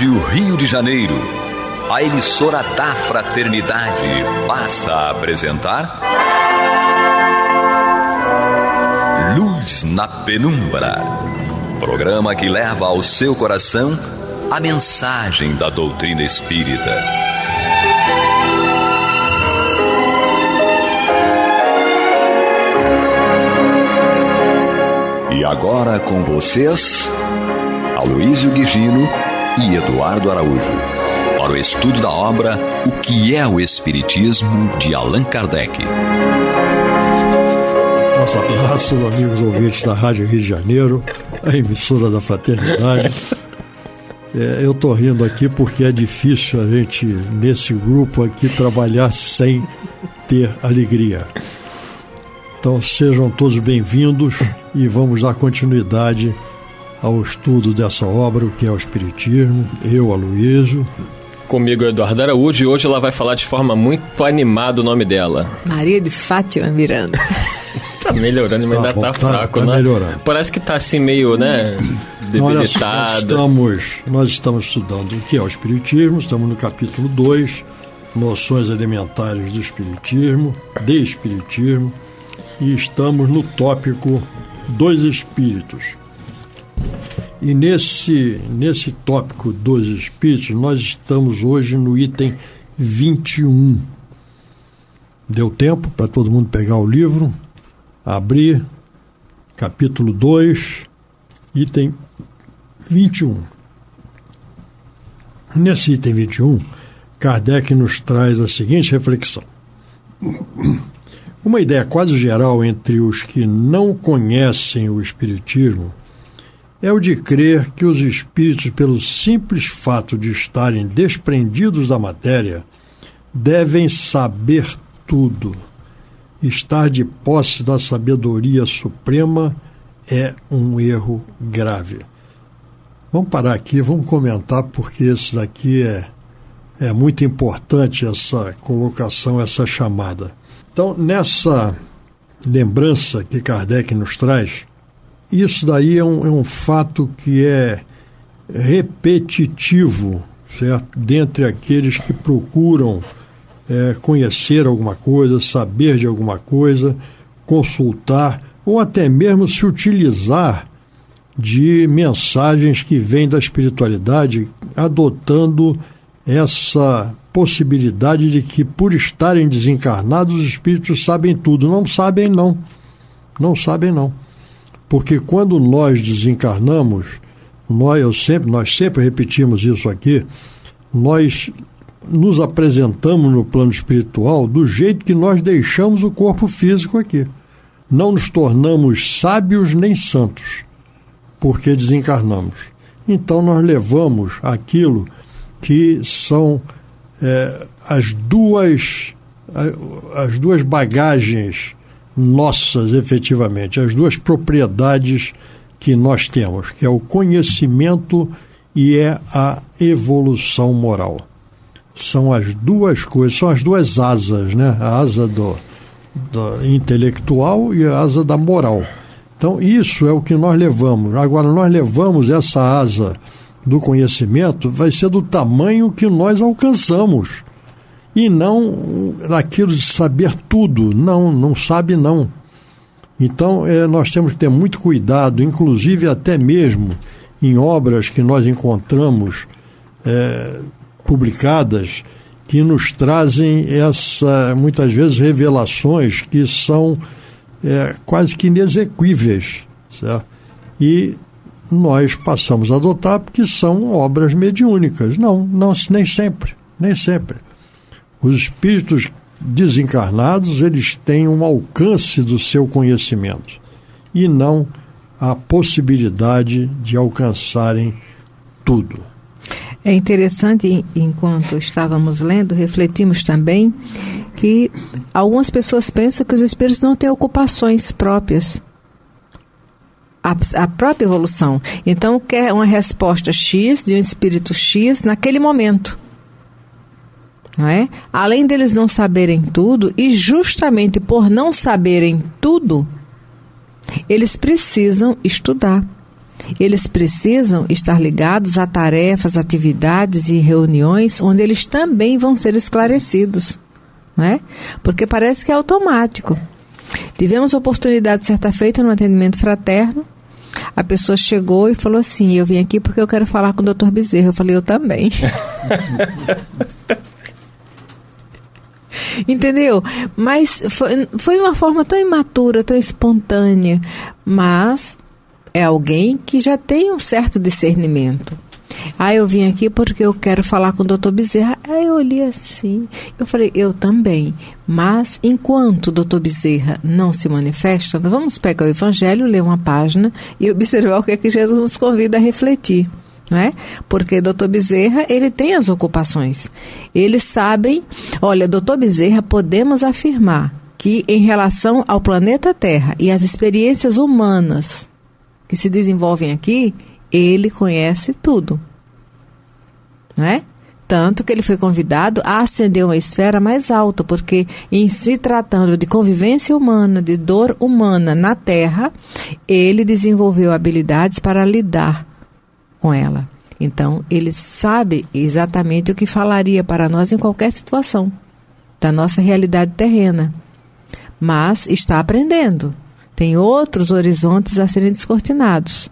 Rádio Rio de Janeiro, a emissora da fraternidade, passa a apresentar Luz na Penumbra, programa que leva ao seu coração a mensagem da doutrina espírita. E agora com vocês, Aloísio Guigino e Eduardo Araújo, para o estudo da obra O que é o Espiritismo, de Allan Kardec. Nosso abraço, amigos ouvintes da Rádio Rio de Janeiro, a emissora da fraternidade. Eu estou rindo aqui porque é difícil a gente, nesse grupo aqui, trabalhar sem ter alegria. Então sejam todos bem-vindos e vamos dar continuidade ao estudo dessa obra, o que é o Espiritismo. Eu, Aloísio. Comigo, Eduardo Araújo, e hoje ela vai falar de forma muito animada o nome dela. Maria de Fátima Miranda. Tá melhorando, mas ainda tá fraco, né? Melhorando. Parece que tá assim meio, né, debilitada. Nós estamos estudando o que é o Espiritismo, estamos no capítulo 2, Noções Elementares do Espiritismo, de Espiritismo, e estamos no tópico dos Espíritos. E nesse tópico dos Espíritos, nós estamos hoje no item 21. Deu tempo para todo mundo pegar o livro, abrir, capítulo 2, item 21. Nesse item 21, Kardec nos traz a seguinte reflexão. Uma ideia quase geral entre os que não conhecem o Espiritismo é o de crer que os espíritos, pelo simples fato de estarem desprendidos da matéria, devem saber tudo. Estar de posse da sabedoria suprema é um erro grave. Vamos parar aqui, vamos comentar, porque esse daqui é muito importante, essa colocação, essa chamada. Então, nessa lembrança que Kardec nos traz, isso daí é um fato que é repetitivo, certo? Dentre aqueles que procuram conhecer alguma coisa, saber de alguma coisa, consultar, ou até mesmo se utilizar de mensagens que vêm da espiritualidade, adotando essa possibilidade de que, por estarem desencarnados, os espíritos sabem tudo. Não sabem, não. Não sabem, não. Porque quando nós desencarnamos, nós sempre repetimos isso aqui, nós nos apresentamos no plano espiritual do jeito que nós deixamos o corpo físico aqui. Não nos tornamos sábios nem santos, porque desencarnamos. Então nós levamos aquilo que são as duas bagagens nossas, efetivamente, as duas propriedades que nós temos, que é o conhecimento e é a evolução moral. São as duas coisas, são as duas asas, né? A asa do intelectual e a asa da moral. Então, isso é o que nós levamos. Agora, nós levamos essa asa do conhecimento, vai ser do tamanho que nós alcançamos. E não aquilo de saber tudo. Não sabe, não. Então, nós temos que ter muito cuidado, inclusive até mesmo em obras que nós encontramos publicadas, que nos trazem muitas vezes, revelações que são quase que inexequíveis, certo? E nós passamos a adotar porque são obras mediúnicas. Não, nem sempre. Os espíritos desencarnados, eles têm um alcance do seu conhecimento e não a possibilidade de alcançarem tudo. É interessante, enquanto estávamos lendo, refletimos também que algumas pessoas pensam que os espíritos não têm ocupações próprias. A própria evolução. Então, quer uma resposta X de um espírito X naquele momento. Não é? Além deles não saberem tudo, e justamente por não saberem tudo, eles precisam estudar. Eles precisam estar ligados a tarefas, atividades e reuniões onde eles também vão ser esclarecidos, não é? Porque parece que é automático. Tivemos a oportunidade, certa feita, no atendimento fraterno, a pessoa chegou e falou assim: eu vim aqui porque eu quero falar com o Dr. Bezerra. Eu falei: eu também. Entendeu? Mas foi uma forma tão imatura, tão espontânea, mas é alguém que já tem um certo discernimento. Eu vim aqui porque eu quero falar com o Dr. Bezerra. Aí eu olhei assim, eu falei: eu também. Mas enquanto o Dr. Bezerra não se manifesta, nós vamos pegar o Evangelho, ler uma página e observar o que é que Jesus nos convida a refletir. Não é? Porque Dr. Bezerra, ele tem as ocupações. Eles sabem, olha, Dr. Bezerra, podemos afirmar que em relação ao planeta Terra e às experiências humanas que se desenvolvem aqui, ele conhece tudo. Não é? Tanto que ele foi convidado a ascender uma esfera mais alta, porque em se tratando de convivência humana, de dor humana na Terra, ele desenvolveu habilidades para lidar com ela. Então, ele sabe exatamente o que falaria para nós em qualquer situação da nossa realidade terrena. Mas está aprendendo. Tem outros horizontes a serem descortinados.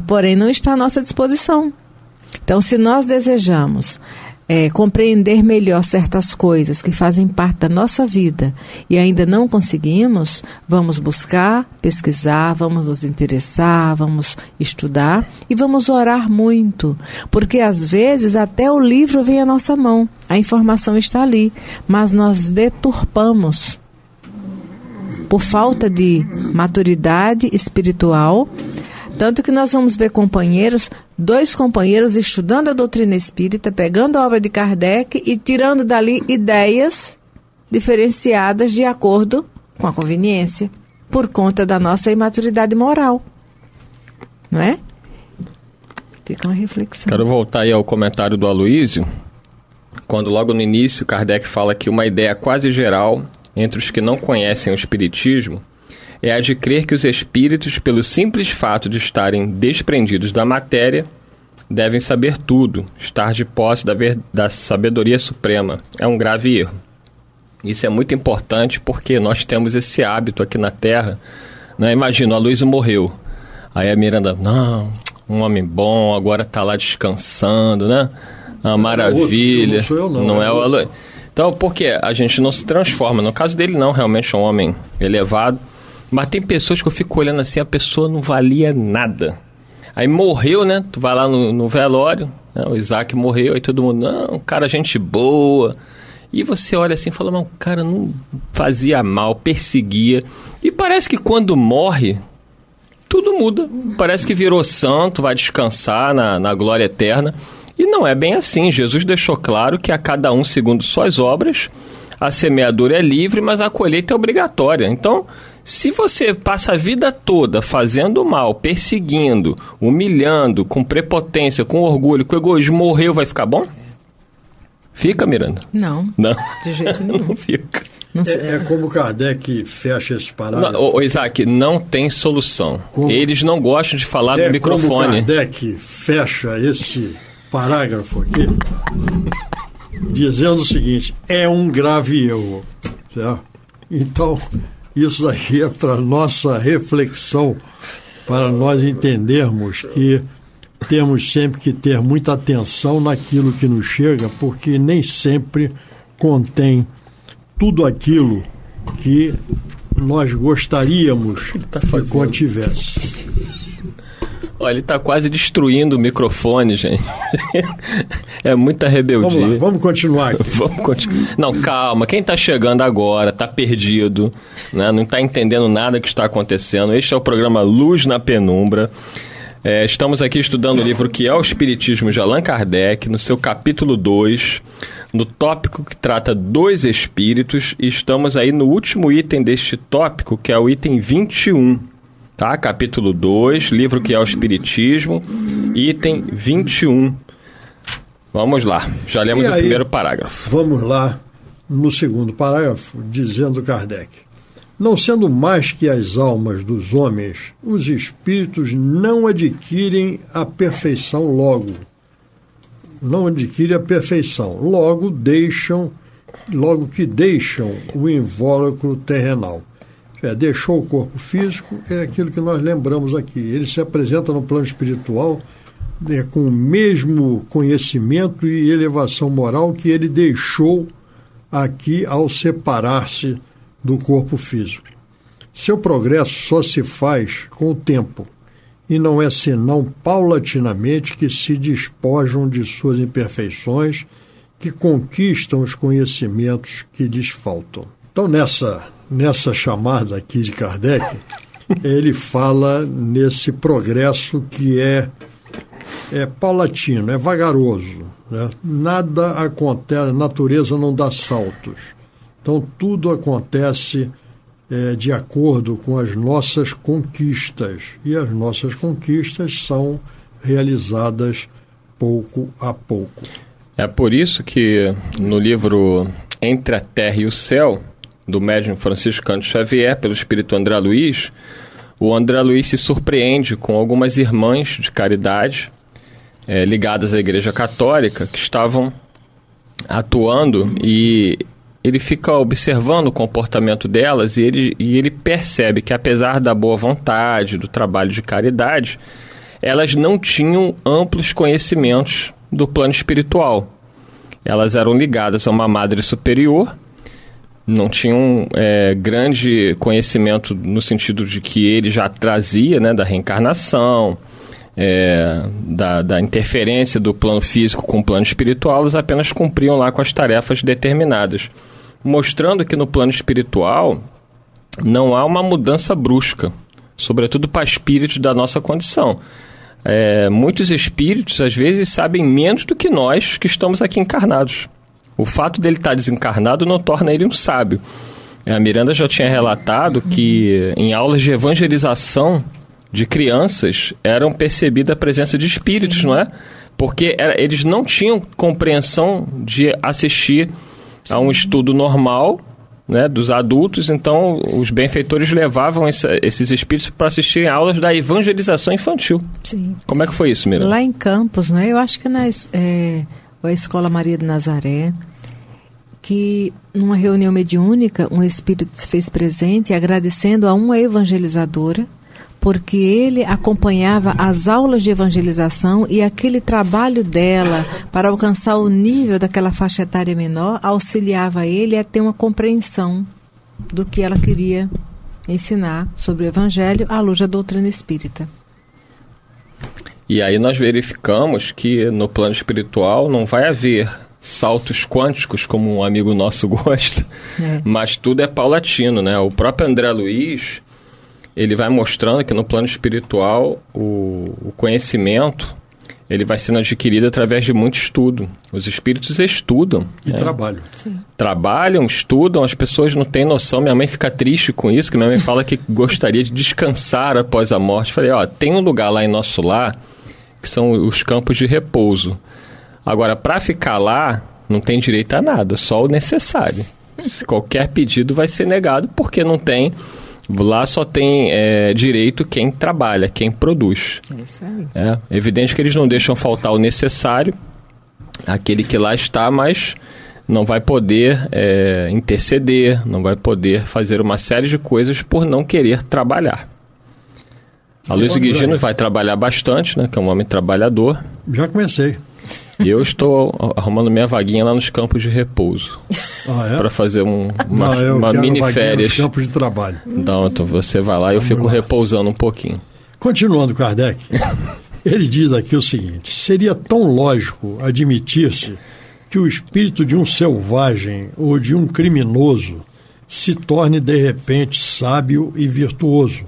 Porém, não está à nossa disposição. Então, se nós desejamos compreender melhor certas coisas que fazem parte da nossa vida e ainda não conseguimos, vamos buscar, pesquisar, vamos nos interessar, vamos estudar e vamos orar muito, porque às vezes até o livro vem à nossa mão, a informação está ali, mas nós deturpamos por falta de maturidade espiritual. Tanto que nós vamos ver dois companheiros estudando a doutrina espírita, pegando a obra de Kardec e tirando dali ideias diferenciadas de acordo com a conveniência, por conta da nossa imaturidade moral. Não é? Fica uma reflexão. Quero voltar aí ao comentário do Aloísio, quando logo no início Kardec fala que uma ideia quase geral entre os que não conhecem o Espiritismo é a de crer que os espíritos, pelo simples fato de estarem desprendidos da matéria, devem saber tudo, estar de posse da sabedoria suprema. É um grave erro. Isso é muito importante porque nós temos esse hábito aqui na Terra. Né? Imagina, o Aloísio morreu. Aí a Miranda, não, um homem bom, agora está lá descansando, né? Uma maravilha. Não sou eu, não. Não é o Aloísio. Então, por que a gente não se transforma? No caso dele, não, realmente é um homem elevado. Mas tem pessoas que eu fico olhando assim, a pessoa não valia nada. Aí morreu, né? Tu vai lá no velório, né? O Isaac morreu, aí todo mundo, não, cara, gente boa. E você olha assim e fala, mas o cara não fazia mal, perseguia. E parece que quando morre, tudo muda. Parece que virou santo, vai descansar na glória eterna. E não é bem assim. Jesus deixou claro que a cada um segundo suas obras, a semeadura é livre, mas a colheita é obrigatória. Então, se você passa a vida toda fazendo mal, perseguindo, humilhando, com prepotência, com orgulho, com egoísmo, morreu, vai ficar bom? Fica, Miranda? Não. De jeito nenhum. Não fica. É como Kardec fecha esse parágrafo. Ô, Isaac, não tem solução. Eles não gostam de falar no microfone. Como Kardec fecha esse parágrafo aqui, dizendo o seguinte, é um grave erro. Certo? Então, isso aqui é para nossa reflexão, para nós entendermos que temos sempre que ter muita atenção naquilo que nos chega, porque nem sempre contém tudo aquilo que nós gostaríamos que contivesse. Olha, ele está quase destruindo o microfone, gente. É muita rebeldia. Vamos lá, vamos continuar aqui. Não, calma. Quem está chegando agora está perdido, né? Não está entendendo nada que está acontecendo. Este é o programa Luz na Penumbra. Estamos aqui estudando o livro Que é o Espiritismo, de Allan Kardec, no seu capítulo 2, no tópico que trata dos espíritos. E estamos aí no último item deste tópico, que é o item 21. Tá? Capítulo 2, livro Que é o Espiritismo, item 21. Vamos lá, já lemos o primeiro parágrafo. Vamos lá no segundo parágrafo, dizendo Kardec: Não sendo mais que as almas dos homens, os espíritos não adquirem a perfeição logo. Não adquirem a perfeição. Logo que deixam o invólucro terrenal. Deixou o corpo físico, é aquilo que nós lembramos aqui. Ele se apresenta no plano espiritual com o mesmo conhecimento e elevação moral que ele deixou aqui ao separar-se do corpo físico. Seu progresso só se faz com o tempo, e não é senão paulatinamente que se despojam de suas imperfeições, que conquistam os conhecimentos que lhes faltam. Então, nessa chamada aqui de Kardec, ele fala nesse progresso que é paulatino, é vagaroso, né? Nada acontece, a natureza não dá saltos. Então, tudo acontece de acordo com as nossas conquistas. E as nossas conquistas são realizadas pouco a pouco. É por isso que no livro Entre a Terra e o Céu, do médium Francisco Cândido Xavier, pelo espírito André Luiz, o André Luiz se surpreende com algumas irmãs de caridade ligadas à Igreja Católica que estavam atuando, e ele fica observando o comportamento delas e ele percebe que, apesar da boa vontade, do trabalho de caridade, elas não tinham amplos conhecimentos do plano espiritual. Elas eram ligadas a uma madre superior, não tinham grande conhecimento no sentido de que ele já trazia, né, da reencarnação, da interferência do plano físico com o plano espiritual. Eles apenas cumpriam lá com as tarefas determinadas, mostrando que no plano espiritual não há uma mudança brusca, sobretudo para espíritos da nossa condição. Muitos espíritos, às vezes, sabem menos do que nós que estamos aqui encarnados. O fato dele estar desencarnado não torna ele um sábio. A Miranda já tinha relatado que em aulas de evangelização de crianças eram percebida a presença de espíritos, sim, não é? Porque eles não tinham compreensão de assistir, sim, a um estudo normal, né, dos adultos. Então os benfeitores levavam esses espíritos para assistir aulas da evangelização infantil. Sim. Como é que foi isso, Miranda? Lá em Campos, né? Eu acho que a Escola Maria de Nazaré, que numa reunião mediúnica um espírito se fez presente agradecendo a uma evangelizadora, porque ele acompanhava as aulas de evangelização e aquele trabalho dela para alcançar o nível daquela faixa etária menor auxiliava ele a ter uma compreensão do que ela queria ensinar sobre o evangelho à luz da doutrina espírita. E aí nós verificamos que no plano espiritual não vai haver saltos quânticos, como um amigo nosso gosta, mas tudo é paulatino, né? O próprio André Luiz, ele vai mostrando que no plano espiritual o conhecimento ele vai sendo adquirido através de muito estudo. Os espíritos estudam. E trabalham. Sim. Trabalham, estudam, as pessoas não têm noção. Minha mãe fica triste com isso, que minha mãe fala que gostaria de descansar após a morte. Falei, tem um lugar lá em nosso lar que são os campos de repouso. Agora, para ficar lá, não tem direito a nada, só o necessário. Qualquer pedido vai ser negado, porque não tem... Lá só tem direito quem trabalha, quem produz. É isso aí. É evidente que eles não deixam faltar o necessário, aquele que lá está, mas não vai poder interceder, não vai poder fazer uma série de coisas por não querer trabalhar. A Luiz Guigino vai trabalhar bastante, né, que é um homem trabalhador. Já comecei. E eu estou arrumando minha vaguinha lá nos campos de repouso. Para fazer uma mini férias. Nos campos de trabalho. Então você vai lá e eu fico repousando um pouquinho. Continuando, Kardec, ele diz aqui o seguinte: seria tão lógico admitir-se que o espírito de um selvagem ou de um criminoso se torne de repente sábio e virtuoso,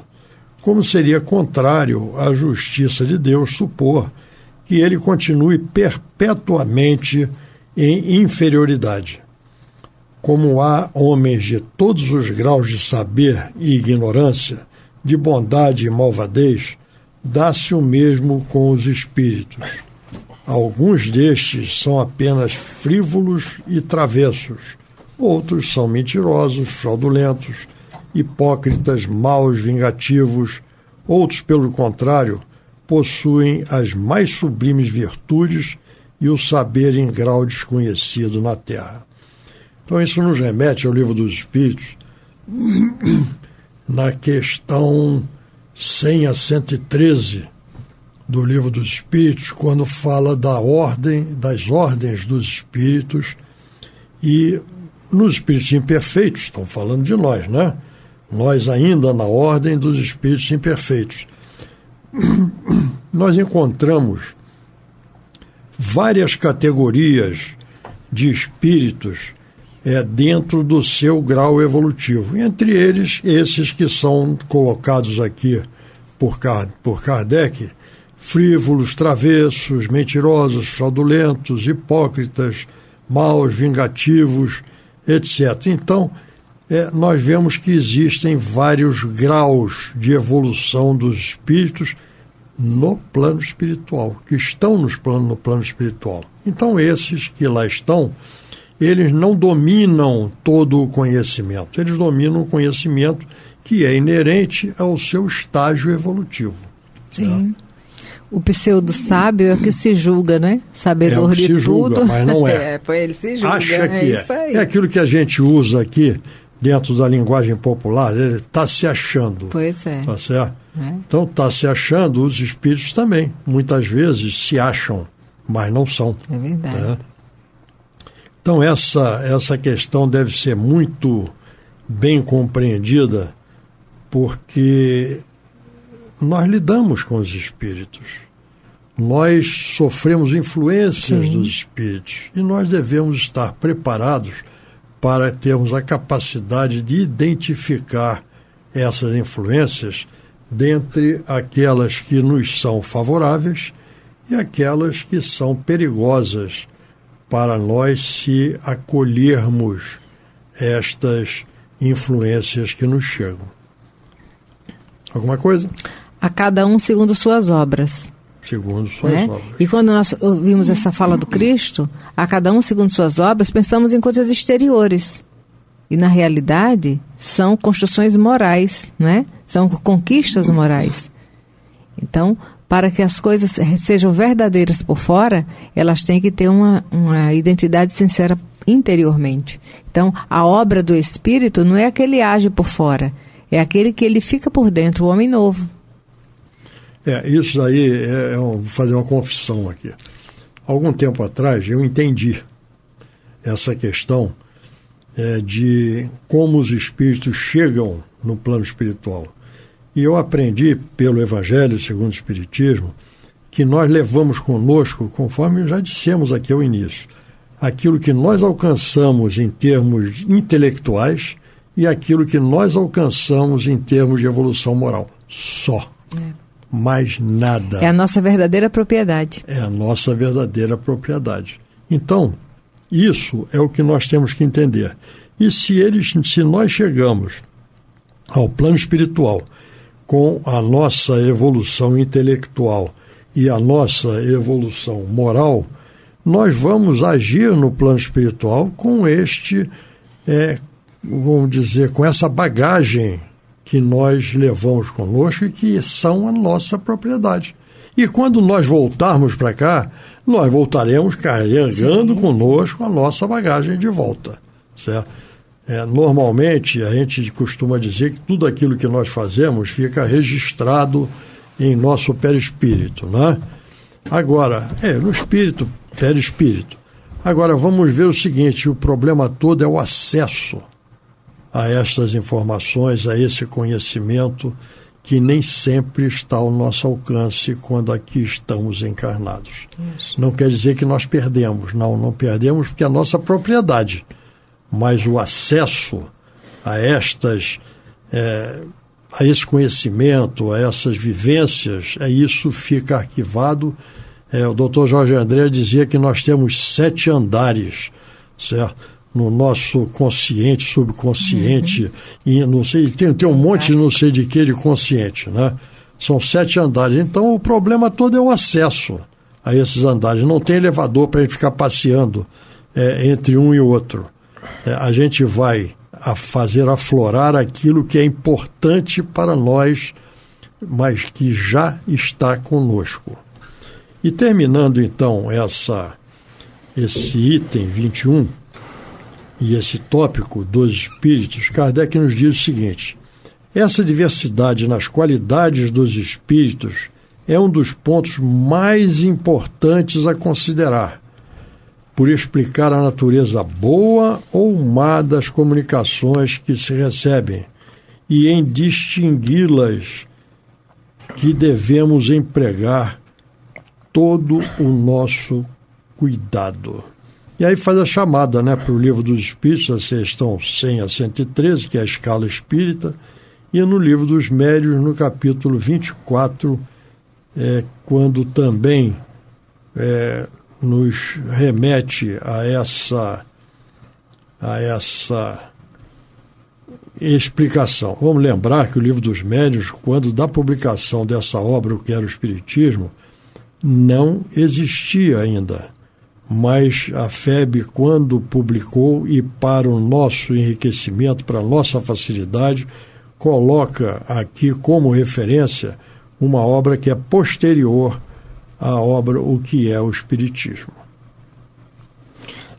como seria contrário à justiça de Deus supor que ele continue perpetuamente em inferioridade. Como há homens de todos os graus de saber e ignorância, de bondade e malvadez, dá-se o mesmo com os espíritos. Alguns destes são apenas frívolos e travessos, outros são mentirosos, fraudulentos, hipócritas, maus, vingativos. Outros, pelo contrário, possuem as mais sublimes virtudes e o saber em grau desconhecido na terra. Então isso nos remete ao Livro dos Espíritos, na questão 100 a 113 do Livro dos Espíritos, quando fala das ordens dos espíritos, e nos espíritos imperfeitos, estão falando de nós, né? Nós ainda na ordem dos espíritos imperfeitos. Nós encontramos várias categorias de espíritos dentro do seu grau evolutivo. Entre eles, esses que são colocados aqui por Kardec: frívolos, travessos, mentirosos, fraudulentos, hipócritas, maus, vingativos, etc. Então, nós vemos que existem vários graus de evolução dos espíritos no plano espiritual, que estão no plano espiritual. Então, esses que lá estão, eles não dominam todo o conhecimento, eles dominam o conhecimento que é inerente ao seu estágio evolutivo. Sim. O pseudo-sábio é o que se julga, né? Sabedor de tudo. Julga, mas não é. Ele se julga. Acha que isso aí. É aquilo que a gente usa aqui, dentro da linguagem popular, ele está se achando. Pois é. Tá certo? Então, está se achando, os espíritos também. Muitas vezes se acham, mas não são. É verdade. Né? Então, essa questão deve ser muito bem compreendida, porque nós lidamos com os espíritos. Nós sofremos influências dos espíritos e nós devemos estar preparados para termos a capacidade de identificar essas influências dentre aquelas que nos são favoráveis e aquelas que são perigosas para nós se acolhermos estas influências que nos chegam. Alguma coisa? A cada um segundo suas obras. Segundo suas obras. E quando nós ouvimos essa fala do Cristo, a cada um segundo suas obras, pensamos em coisas exteriores. E, na realidade, são construções morais, né? São conquistas morais. Então, para que as coisas sejam verdadeiras por fora, elas têm que ter uma identidade sincera interiormente. Então, a obra do Espírito não é aquele que age por fora, é aquele que ele fica por dentro, o homem novo. Isso aí, vou fazer uma confissão aqui. Algum tempo atrás, eu entendi essa questão de como os espíritos chegam no plano espiritual. E eu aprendi pelo Evangelho segundo o Espiritismo que nós levamos conosco, conforme já dissemos aqui ao início, aquilo que nós alcançamos em termos intelectuais e aquilo que nós alcançamos em termos de evolução moral. Só. Mais nada. É a nossa verdadeira propriedade. É a nossa verdadeira propriedade. Então, isso é o que nós temos que entender. E se nós chegamos ao plano espiritual com a nossa evolução intelectual e a nossa evolução moral, nós vamos agir no plano espiritual com vamos dizer, com essa bagagem que nós levamos conosco e que são a nossa propriedade. E quando nós voltarmos para cá, nós voltaremos carregando conosco a nossa bagagem de volta, certo? Normalmente, a gente costuma dizer que tudo aquilo que nós fazemos fica registrado em nosso perispírito, né? Agora, no espírito, perispírito. Agora, vamos ver o seguinte, o problema todo é o acesso a estas informações, a esse conhecimento que nem sempre está ao nosso alcance quando aqui estamos encarnados. Isso. Não quer dizer que nós perdemos, não perdemos porque é a nossa propriedade, mas o acesso a a esse conhecimento, a essas vivências, isso fica arquivado. O Dr. Jorge André dizia que nós temos 7 andares, certo? No nosso consciente, subconsciente, e não sei, tem um monte não sei de que de consciente, né? São 7 andares. Então o problema todo é o acesso a esses andares. Não tem elevador para a gente ficar passeando entre um e outro. A gente vai a fazer aflorar aquilo que é importante para nós, mas que já está conosco. E terminando então esse item 21 e esse tópico dos espíritos, Kardec nos diz o seguinte: essa diversidade nas qualidades dos espíritos é um dos pontos mais importantes a considerar, por explicar a natureza boa ou má das comunicações que se recebem e em distingui-las que devemos empregar todo o nosso cuidado. E aí faz a chamada, né, para o Livro dos Espíritos, a questão 100 a 113, que é a escala espírita, e no Livro dos Médiuns, no capítulo 24, quando também nos remete a essa explicação. Vamos lembrar que o Livro dos Médiuns, quando da publicação dessa obra, O que era o Espiritismo, não existia ainda. Mas a FEB, quando publicou, e para o nosso enriquecimento, para a nossa facilidade, coloca aqui como referência uma obra que é posterior à obra O que é o Espiritismo.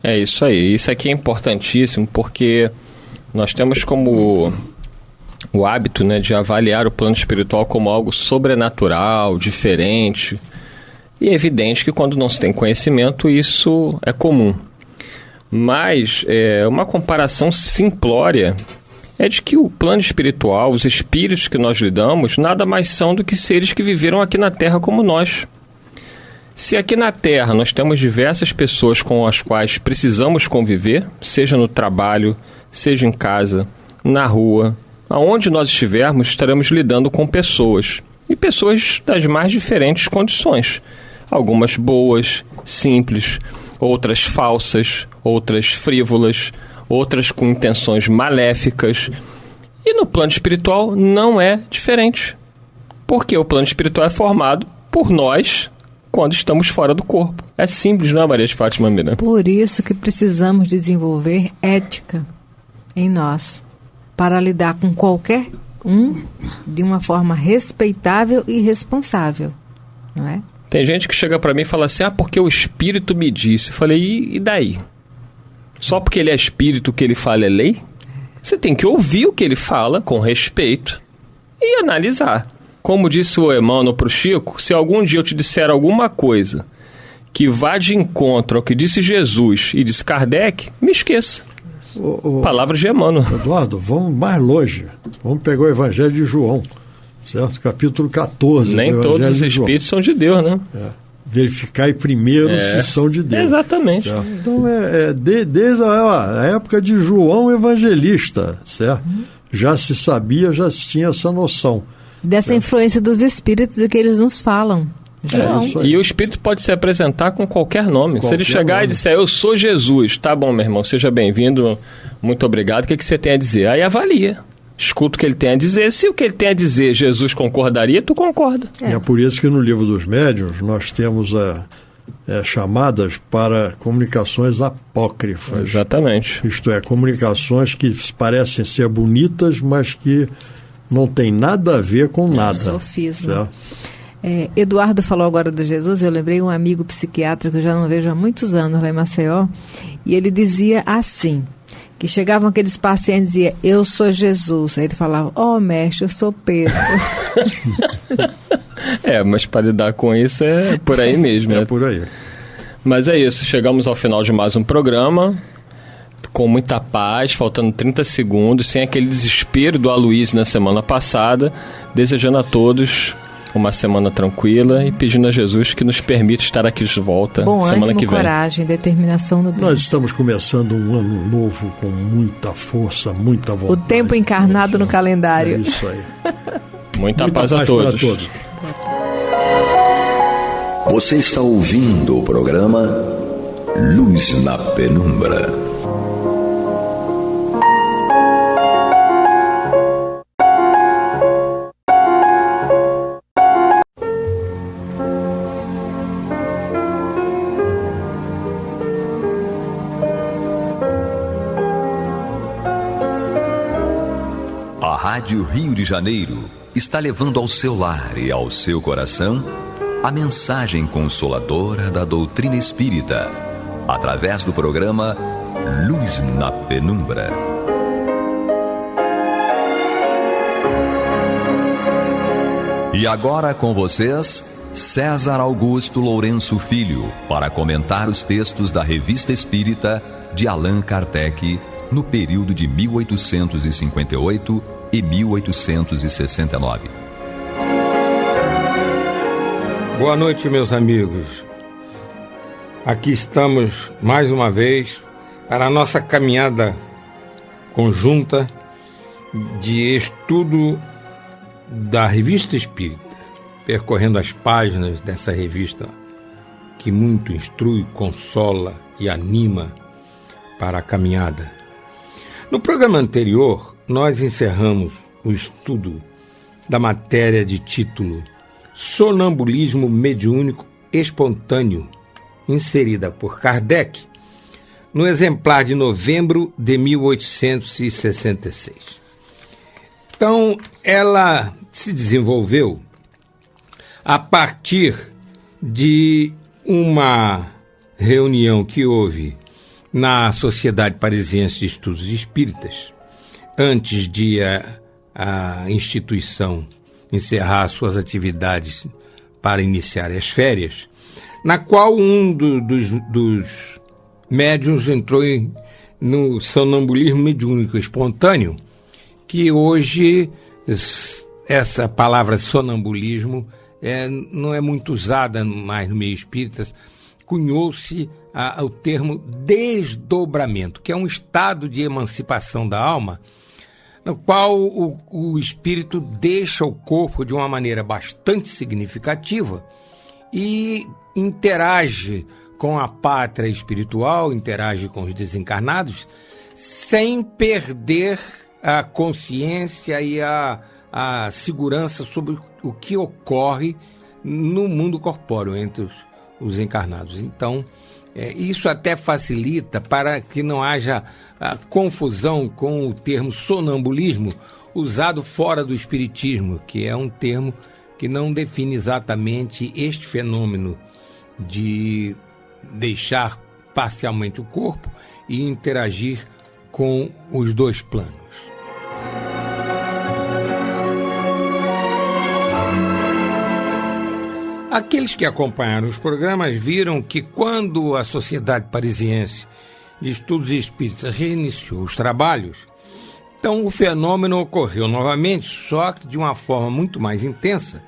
É isso aí. Isso aqui é importantíssimo porque nós temos como o hábito, né, de avaliar o plano espiritual como algo sobrenatural, diferente. E é evidente que quando não se tem conhecimento, isso é comum. Mas uma comparação simplória é de que o plano espiritual, os espíritos que nós lidamos, nada mais são do que seres que viveram aqui na Terra como nós. Se aqui na Terra nós temos diversas pessoas com as quais precisamos conviver, seja no trabalho, seja em casa, na rua, aonde nós estivermos, estaremos lidando com pessoas. E pessoas das mais diferentes condições. Algumas boas, simples, outras falsas, outras frívolas, outras com intenções maléficas. E no plano espiritual não é diferente. Porque o plano espiritual é formado por nós quando estamos fora do corpo. É simples, não é, Maria de Fátima Miranda? Por isso que precisamos desenvolver ética em nós, para lidar com qualquer um de uma forma respeitável e responsável, não é? Tem gente que chega para mim e fala assim, porque o espírito me disse. Eu falei, e daí? Só porque ele é espírito, o que ele fala é lei? Você tem que ouvir o que ele fala com respeito e analisar. Como disse o Emmanuel para o Chico, se algum dia eu te disser alguma coisa que vá de encontro ao que disse Jesus e disse Kardec, me esqueça. Palavras de Emmanuel. Eduardo, vamos mais longe. Vamos pegar o Evangelho de João, certo? Capítulo 14. Nem todos os espíritos são de Deus, né? Verificar primeiro se são de Deus. Exatamente. Certo? Então, desde a época de João Evangelista, certo? Já se sabia, já se tinha essa noção. Dessa influência dos espíritos e que eles nos falam. E o espírito pode se apresentar com qualquer nome. Se ele chegar e disser, eu sou Jesus, tá bom, meu irmão, seja bem-vindo, muito obrigado, o que você tem a dizer? Aí avalia. Escuta o que ele tem a dizer. Se o que ele tem a dizer Jesus concordaria, tu concorda. E é por isso que no Livro dos Médiuns nós temos chamadas para comunicações apócrifas. Exatamente. Isto é, comunicações que parecem ser bonitas, mas que não tem nada a ver com nada. Sofisma. Eduardo falou agora do Jesus, eu lembrei um amigo psiquiatra que eu já não vejo há muitos anos lá em Maceió, e ele dizia assim, que chegavam aqueles pacientes e diziam, eu sou Jesus. Aí ele falava, mestre, eu sou Pedro. Mas para lidar com isso é por aí mesmo. É por aí. Mas é isso, chegamos ao final de mais um programa, com muita paz, faltando 30 segundos, sem aquele desespero do Aloysio na semana passada, desejando a todos uma semana tranquila e pedindo a Jesus que nos permita estar aqui de volta semana ânimo, que vem. Coragem, determinação no bem. Nós estamos começando um ano novo com muita força, muita vontade. O tempo encarnado no calendário. É isso aí. Muita paz a todos. Para todos. Você está ouvindo o programa Luz na Penumbra. Rádio Rio de Janeiro está levando ao seu lar e ao seu coração a mensagem consoladora da doutrina espírita, através do programa Luz na Penumbra. E agora com vocês, César Augusto Lourenço Filho, para comentar os textos da Revista Espírita de Allan Kardec, no período de 1858 e 1869. Boa noite, meus amigos. Aqui estamos mais uma vez para a nossa caminhada conjunta de estudo da Revista Espírita, percorrendo as páginas dessa revista que muito instrui, consola e anima para a caminhada. No programa anterior, nós encerramos o estudo da matéria de título Sonambulismo Mediúnico Espontâneo, inserida por Kardec no exemplar de novembro de 1866. Então, ela se desenvolveu a partir de uma reunião que houve na Sociedade Parisiense de Estudos Espíritas, antes de a instituição encerrar suas atividades para iniciar as férias, na qual um dos médiuns entrou no sonambulismo mediúnico espontâneo, que hoje essa palavra sonambulismo não é muito usada mais no meio espírita. Cunhou-se o termo desdobramento, que é um estado de emancipação da alma, no qual o espírito deixa o corpo de uma maneira bastante significativa e interage com a pátria espiritual, interage com os desencarnados, sem perder a consciência e a segurança sobre o que ocorre no mundo corpóreo entre os encarnados. Então, isso até facilita para que não haja confusão com o termo sonambulismo usado fora do espiritismo, que é um termo que não define exatamente este fenômeno de deixar parcialmente o corpo e interagir com os dois planos. Aqueles que acompanharam os programas viram que quando a Sociedade Parisiense de Estudos Espíritas reiniciou os trabalhos, então o fenômeno ocorreu novamente, só que de uma forma muito mais intensa,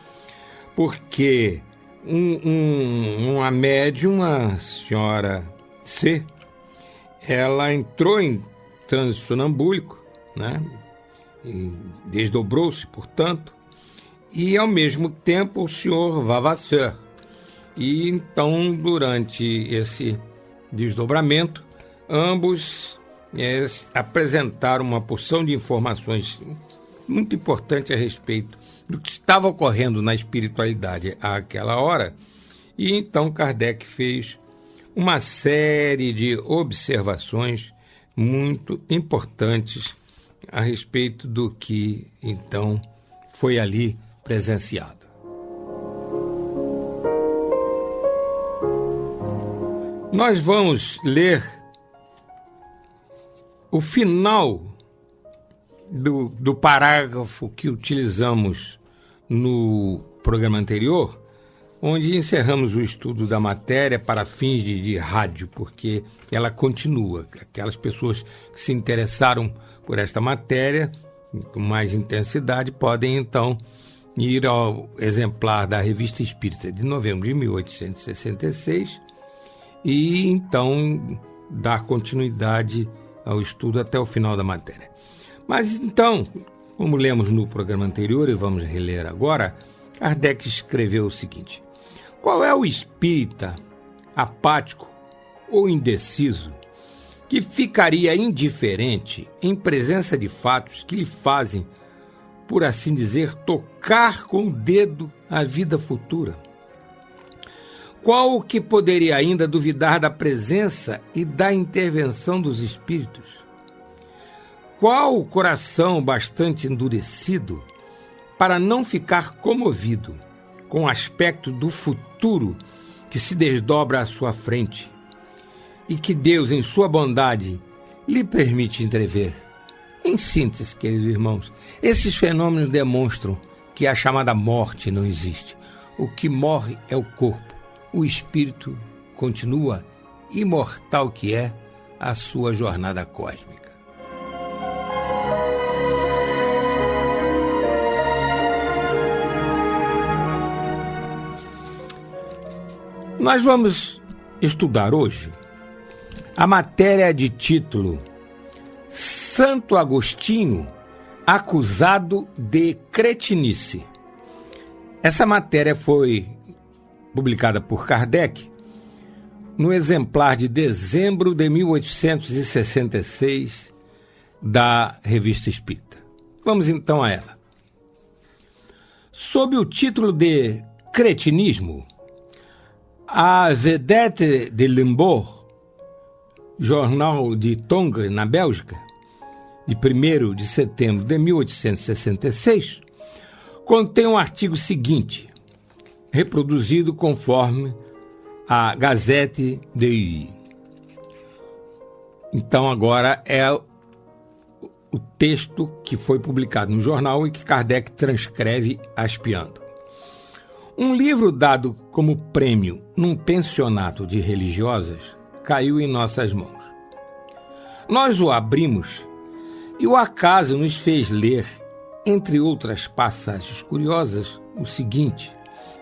porque uma médium, a senhora C, ela entrou em transe sonambúlico, né? E desdobrou-se, portanto, e, ao mesmo tempo, o senhor Vavasseur. E, então, durante esse desdobramento, ambos apresentaram uma porção de informações muito importantes a respeito do que estava ocorrendo na espiritualidade àquela hora. E, então, Kardec fez uma série de observações muito importantes a respeito do que, então, foi ali presenciado. Nós vamos ler o final do parágrafo que utilizamos no programa anterior, onde encerramos o estudo da matéria para fins de rádio, porque ela continua. Aquelas pessoas que se interessaram por esta matéria com mais intensidade podem, então, ir ao exemplar da Revista Espírita de novembro de 1866 e, então, dar continuidade ao estudo até o final da matéria. Mas, então, como lemos no programa anterior e vamos reler agora, Kardec escreveu o seguinte: qual é o espírita apático ou indeciso que ficaria indiferente em presença de fatos que lhe fazem, por assim dizer, tocar com o dedo a vida futura? Qual o que poderia ainda duvidar da presença e da intervenção dos espíritos? Qual o coração bastante endurecido para não ficar comovido com o aspecto do futuro que se desdobra à sua frente e que Deus, em sua bondade, lhe permite entrever? Em síntese, queridos irmãos, esses fenômenos demonstram que a chamada morte não existe. O que morre é o corpo. O espírito continua imortal, que é a sua jornada cósmica. Nós vamos estudar hoje a matéria de título Santo Agostinho, acusado de cretinice. Essa matéria foi publicada por Kardec no exemplar de dezembro de 1866 da Revista Espírita. Vamos então a ela. Sob o título de cretinismo, a Vedette de Limbourg, jornal de Tongres, na Bélgica, de 1º de setembro de 1866, contém um artigo seguinte, reproduzido conforme a Gazette de Huy. Então agora é o texto que foi publicado no jornal e que Kardec transcreve aspeando. Um livro dado como prêmio num pensionato de religiosas caiu em nossas mãos. Nós o abrimos e o acaso nos fez ler, entre outras passagens curiosas, o seguinte,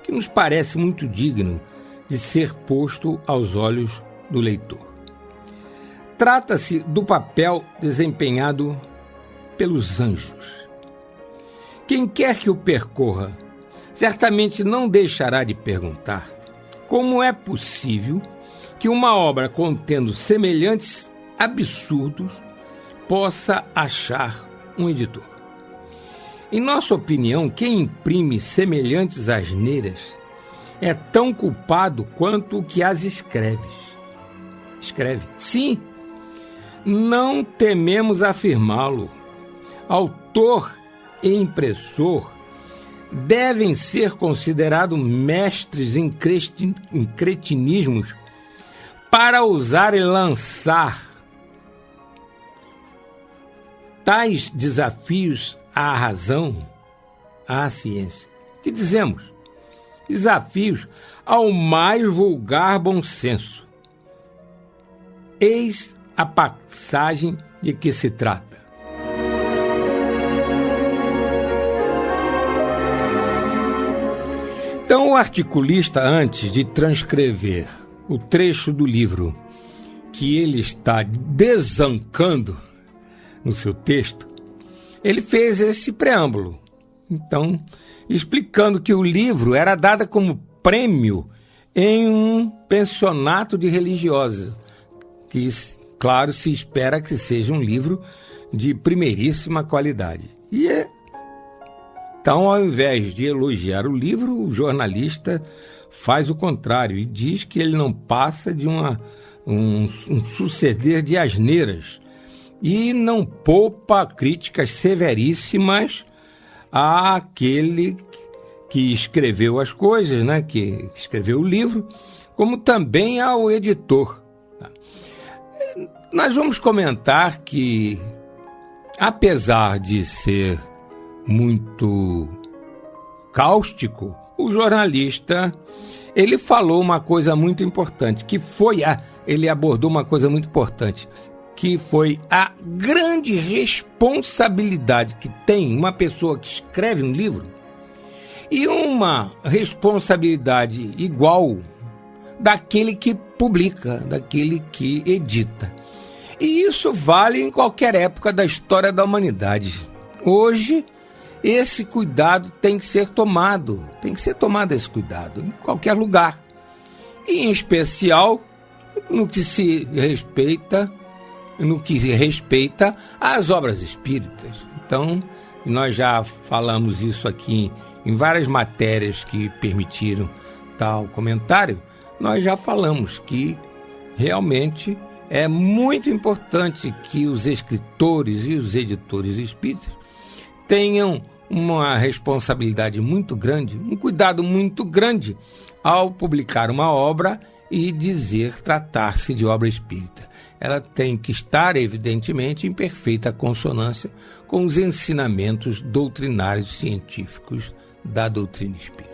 que nos parece muito digno de ser posto aos olhos do leitor. Trata-se do papel desempenhado pelos anjos. Quem quer que o percorra, certamente não deixará de perguntar como é possível que uma obra contendo semelhantes absurdos possa achar um editor. Em nossa opinião, quem imprime semelhantes asneiras é tão culpado quanto o que as escreve. Sim, não tememos afirmá-lo. Autor e impressor devem ser considerados mestres em cretinismos para usar e lançar tais desafios à razão, à ciência. Que dizemos? Desafios ao mais vulgar bom senso. Eis a passagem de que se trata. Então, o articulista, antes de transcrever o trecho do livro que ele está desancando no seu texto, ele fez esse preâmbulo. Então, explicando que o livro era dado como prêmio em um pensionato de religiosas, que, claro, se espera que seja um livro de primeiríssima qualidade. Então, ao invés de elogiar o livro, o jornalista faz o contrário e diz que ele não passa de um suceder de asneiras e não poupa críticas severíssimas àquele que escreveu as coisas, né, que escreveu o livro, como também ao editor. Nós vamos comentar que, apesar de ser muito cáustico, o jornalista, ele falou uma coisa muito importante, ele abordou uma coisa muito importante, que foi a grande responsabilidade que tem uma pessoa que escreve um livro e uma responsabilidade igual daquele que publica, daquele que edita. E isso vale em qualquer época da história da humanidade. Hoje, esse cuidado tem que ser tomado esse cuidado em qualquer lugar. E em especial no que se respeita às obras espíritas. Então, nós já falamos isso aqui em várias matérias que permitiram tal comentário. Nós já falamos que realmente é muito importante que os escritores e os editores espíritas tenham uma responsabilidade muito grande, um cuidado muito grande ao publicar uma obra e dizer tratar-se de obra espírita. Ela tem que estar, evidentemente, em perfeita consonância com os ensinamentos doutrinários científicos da doutrina espírita.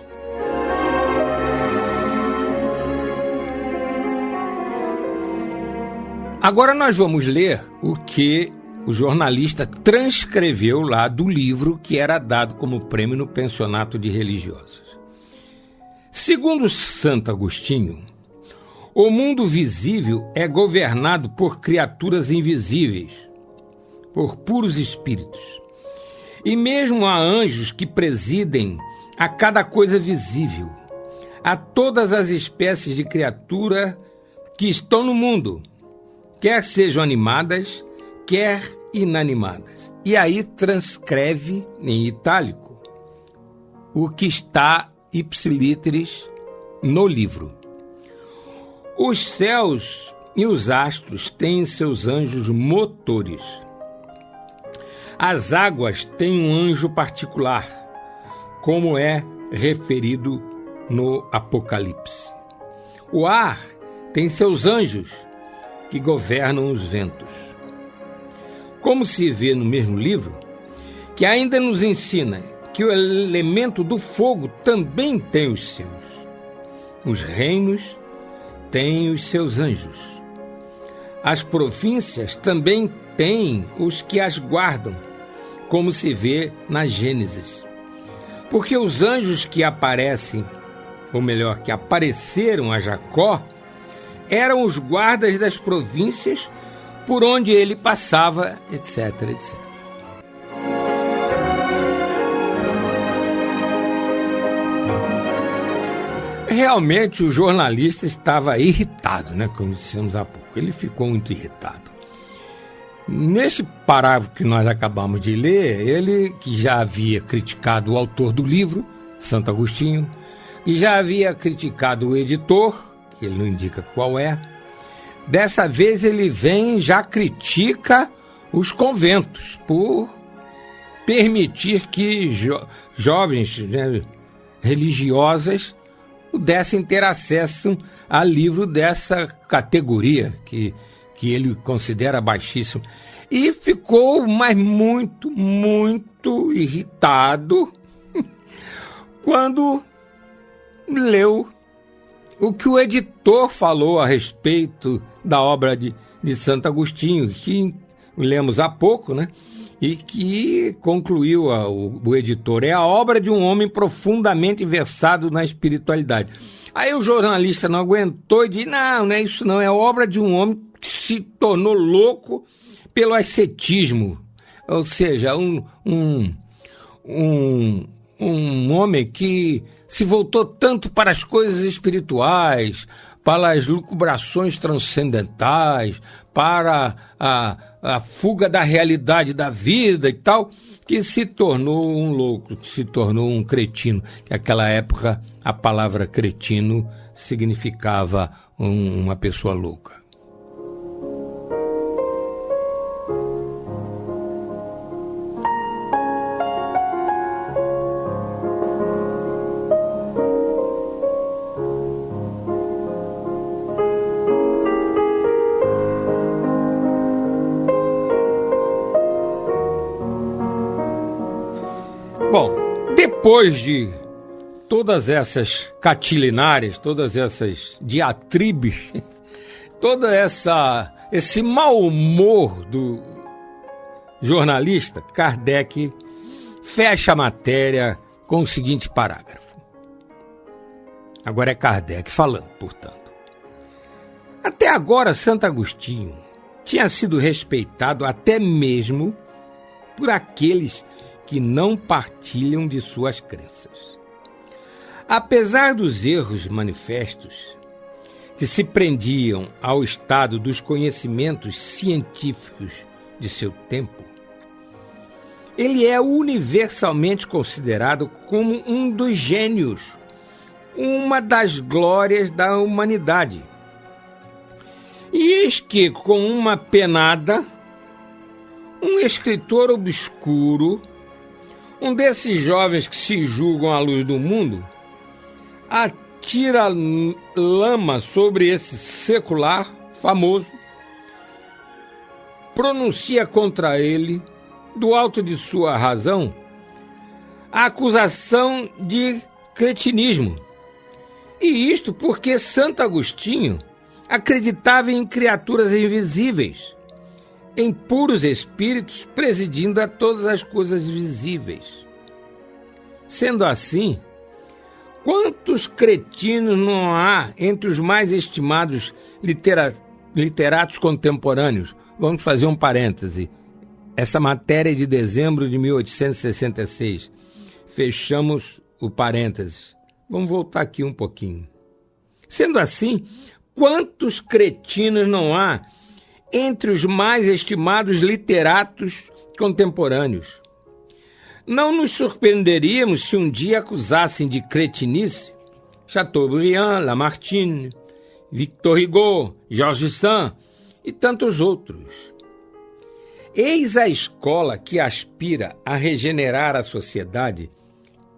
Agora nós vamos ler o que o jornalista transcreveu lá do livro que era dado como prêmio no pensionato de religiosos. Segundo Santo Agostinho, o mundo visível é governado por criaturas invisíveis, por puros espíritos. E mesmo há anjos que presidem a cada coisa visível, a todas as espécies de criatura que estão no mundo, quer sejam animadas, quer inanimadas. E aí transcreve em itálico o que está ipsiliteris no livro. Os céus e os astros têm seus anjos motores. As águas têm um anjo particular, como é referido no Apocalipse. O ar tem seus anjos que governam os ventos. Como se vê no mesmo livro, que ainda nos ensina que o elemento do fogo também tem os seus. Os reinos têm os seus anjos. As províncias também têm os que as guardam, como se vê na Gênesis. Porque os anjos que aparecem, ou melhor, que apareceram a Jacó, eram os guardas das províncias por onde ele passava, etc, etc. Realmente o jornalista estava irritado, né, como dissemos há pouco. Ele ficou muito irritado. Neste parágrafo que nós acabamos de ler, ele que já havia criticado o autor do livro, Santo Agostinho, e já havia criticado o editor, que ele não indica qual é, dessa vez ele vem e já critica os conventos por permitir que jovens, né, religiosas pudessem ter acesso a livro dessa categoria que ele considera baixíssimo. E ficou, mas muito, muito irritado quando leu o que o editor falou a respeito da obra de Santo Agostinho, que lemos há pouco, né? E que concluiu o editor. É a obra de um homem profundamente versado na espiritualidade. Aí o jornalista não aguentou e disse, não é isso não, é a obra de um homem que se tornou louco pelo ascetismo. Ou seja, um homem que se voltou tanto para as coisas espirituais, para as lucubrações transcendentais, para a fuga da realidade da vida e tal, que se tornou um louco, se tornou um cretino. Que naquela época a palavra cretino significava uma pessoa louca. Bom, depois de todas essas catilinárias, todas essas diatribes, esse mau humor do jornalista, Kardec fecha a matéria com o seguinte parágrafo. Agora é Kardec falando, portanto. Até agora, Santo Agostinho tinha sido respeitado até mesmo por aqueles que não partilham de suas crenças. Apesar dos erros manifestos que se prendiam ao estado dos conhecimentos científicos de seu tempo, ele é universalmente considerado como um dos gênios, uma das glórias da humanidade. E eis que, com uma penada, um escritor obscuro, um desses jovens que se julgam à luz do mundo, atira lama sobre esse secular famoso, pronuncia contra ele, do alto de sua razão, a acusação de cretinismo. E isto porque Santo Agostinho acreditava em criaturas invisíveis, em puros espíritos presidindo a todas as coisas visíveis. Sendo assim, quantos cretinos não há entre os mais estimados literatos contemporâneos? Vamos fazer um parêntese. Essa matéria é de dezembro de 1866. Fechamos o parênteses. Vamos voltar aqui um pouquinho. Sendo assim, quantos cretinos não há entre os mais estimados literatos contemporâneos? Não nos surpreenderíamos se um dia acusassem de cretinice Chateaubriand, Lamartine, Victor Hugo, Georges Sand e tantos outros. Eis a escola que aspira a regenerar a sociedade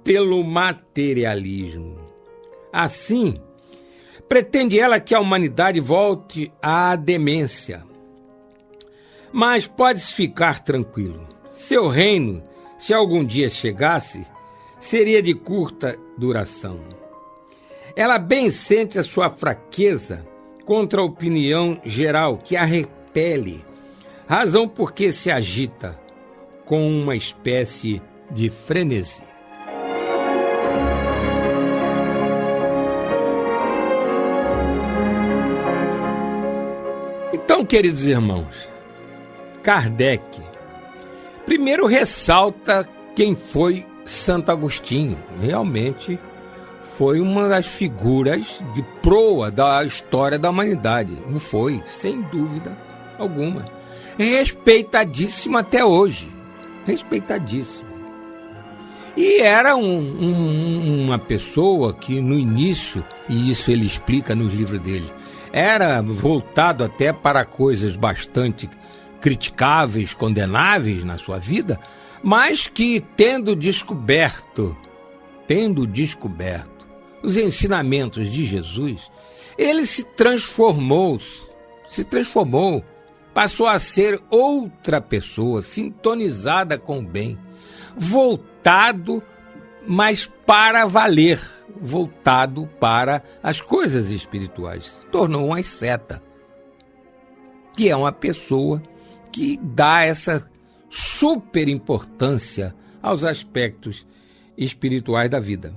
pelo materialismo. Assim, pretende ela que a humanidade volte à demência. Mas pode-se ficar tranquilo. Seu reino, se algum dia chegasse, seria de curta duração. Ela bem sente a sua fraqueza contra a opinião geral que a repele, razão por que se agita com uma espécie de frenesi. Então, queridos irmãos, Kardec primeiro ressalta quem foi Santo Agostinho. Realmente foi uma das figuras de proa da história da humanidade. Não foi, sem dúvida alguma. Respeitadíssimo até hoje. Respeitadíssimo. E era uma pessoa que no início, e isso ele explica nos livros dele, era voltado até para coisas bastante criticáveis, condenáveis na sua vida, mas que tendo descoberto os ensinamentos de Jesus, ele se transformou, passou a ser outra pessoa, sintonizada com o bem, voltado, mas para valer, voltado para as coisas espirituais. Se tornou um asceta, que é uma pessoa que dá essa super importância aos aspectos espirituais da vida.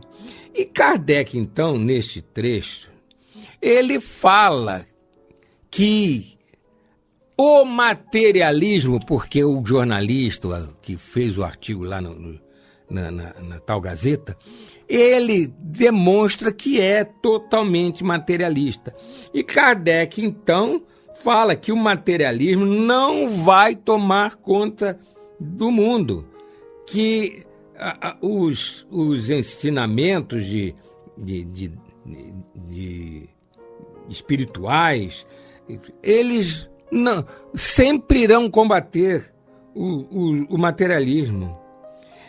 E Kardec, então, neste trecho, ele fala que o materialismo, porque o jornalista que fez o artigo lá na tal Gazeta, ele demonstra que é totalmente materialista. E Kardec, então, fala que o materialismo não vai tomar conta do mundo, que os ensinamentos de espirituais, eles não, sempre irão combater o materialismo.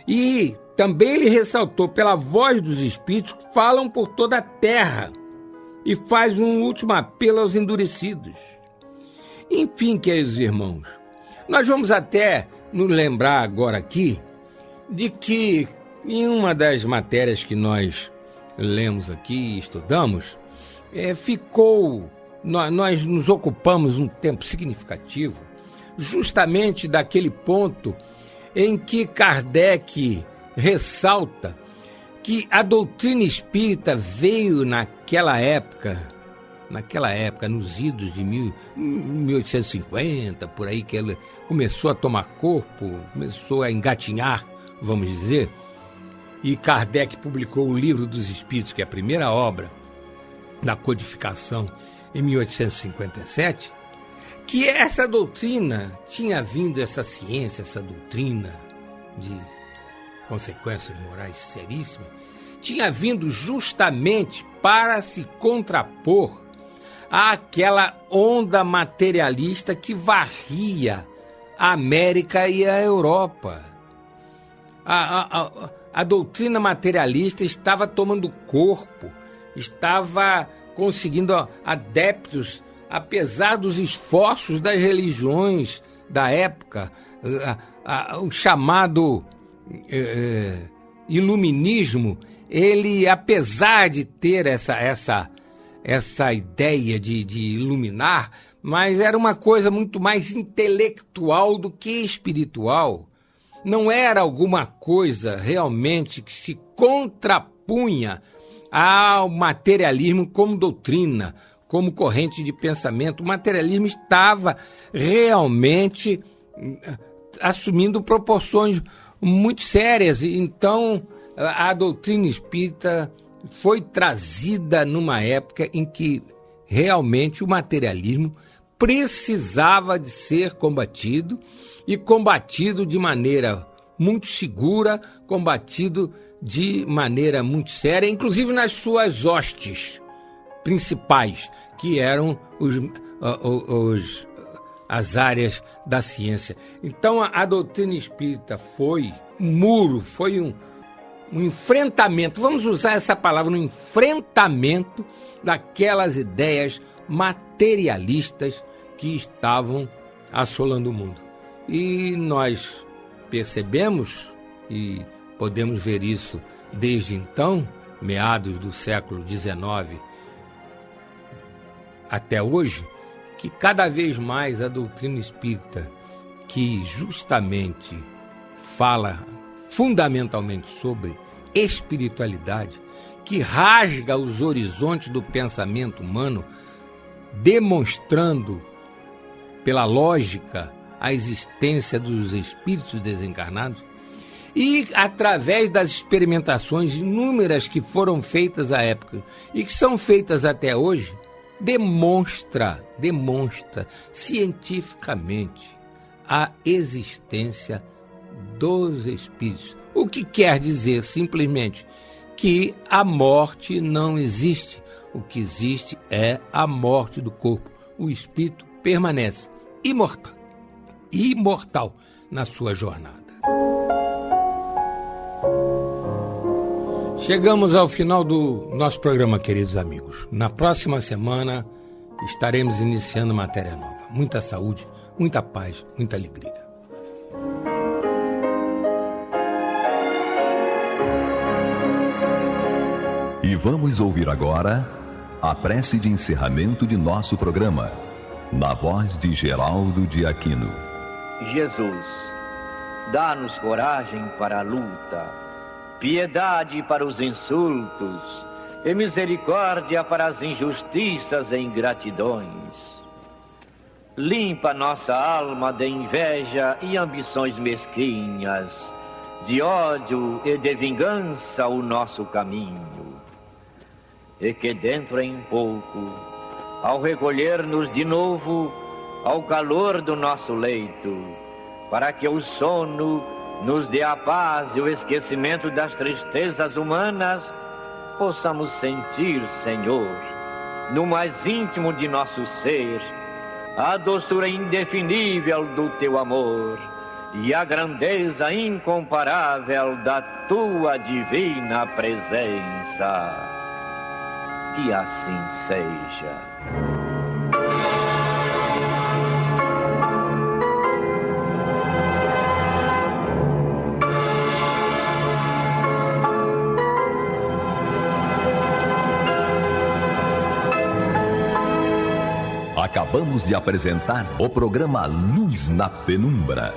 E também ele ressaltou, pela voz dos espíritos que falam por toda a terra, e faz um último apelo aos endurecidos. Enfim, queridos irmãos, nós vamos até nos lembrar agora aqui de que em uma das matérias que nós lemos aqui e estudamos, nós nos ocupamos um tempo significativo justamente daquele ponto em que Kardec ressalta que a doutrina espírita veio naquela época, nos idos de 1850, por aí que ela começou a tomar corpo, começou a engatinhar, vamos dizer, e Kardec publicou o Livro dos Espíritos, que é a primeira obra da codificação, em 1857, que essa doutrina tinha vindo, essa ciência, essa doutrina de consequências morais seríssimas, tinha vindo justamente para se contrapor àquela onda materialista que varria a América e a Europa. A doutrina materialista estava tomando corpo, estava conseguindo adeptos, apesar dos esforços das religiões da época. O chamado iluminismo, ele, apesar de ter essa ideia de iluminar, mas era uma coisa muito mais intelectual do que espiritual. Não era alguma coisa realmente que se contrapunha ao materialismo como doutrina, como corrente de pensamento. O materialismo estava realmente assumindo proporções muito sérias. Então, a doutrina espírita foi trazida numa época em que realmente o materialismo precisava de ser combatido, e combatido de maneira muito segura, combatido de maneira muito séria, inclusive nas suas hostes principais, que eram as áreas da ciência. Então a doutrina espírita foi um muro, foi um enfrentamento, vamos usar essa palavra, um enfrentamento daquelas ideias materialistas que estavam assolando o mundo. E nós percebemos, e podemos ver isso desde então, meados do século XIX até hoje, que cada vez mais a doutrina espírita, que justamente fala fundamentalmente sobre espiritualidade, que rasga os horizontes do pensamento humano, demonstrando pela lógica a existência dos espíritos desencarnados, e através das experimentações inúmeras que foram feitas à época e que são feitas até hoje, demonstra cientificamente a existência dos espíritos. O que quer dizer simplesmente que a morte não existe. O que existe é a morte do corpo. O espírito permanece imortal na sua jornada. Chegamos ao final do nosso programa, queridos amigos. Na próxima semana estaremos iniciando matéria nova. Muita saúde, muita paz, muita alegria. E vamos ouvir agora a prece de encerramento de nosso programa, na voz de Geraldo de Aquino. Jesus, dá-nos coragem para a luta, piedade para os insultos e misericórdia para as injustiças e ingratidões. Limpa nossa alma de inveja e ambições mesquinhas, de ódio e de vingança o nosso caminho. E que dentro em pouco, ao recolher-nos de novo ao calor do nosso leito, para que o sono nos dê a paz e o esquecimento das tristezas humanas, possamos sentir, Senhor, no mais íntimo de nosso ser, a doçura indefinível do Teu amor e a grandeza incomparável da Tua divina presença. Que assim seja. Acabamos de apresentar o programa Luz na Penumbra,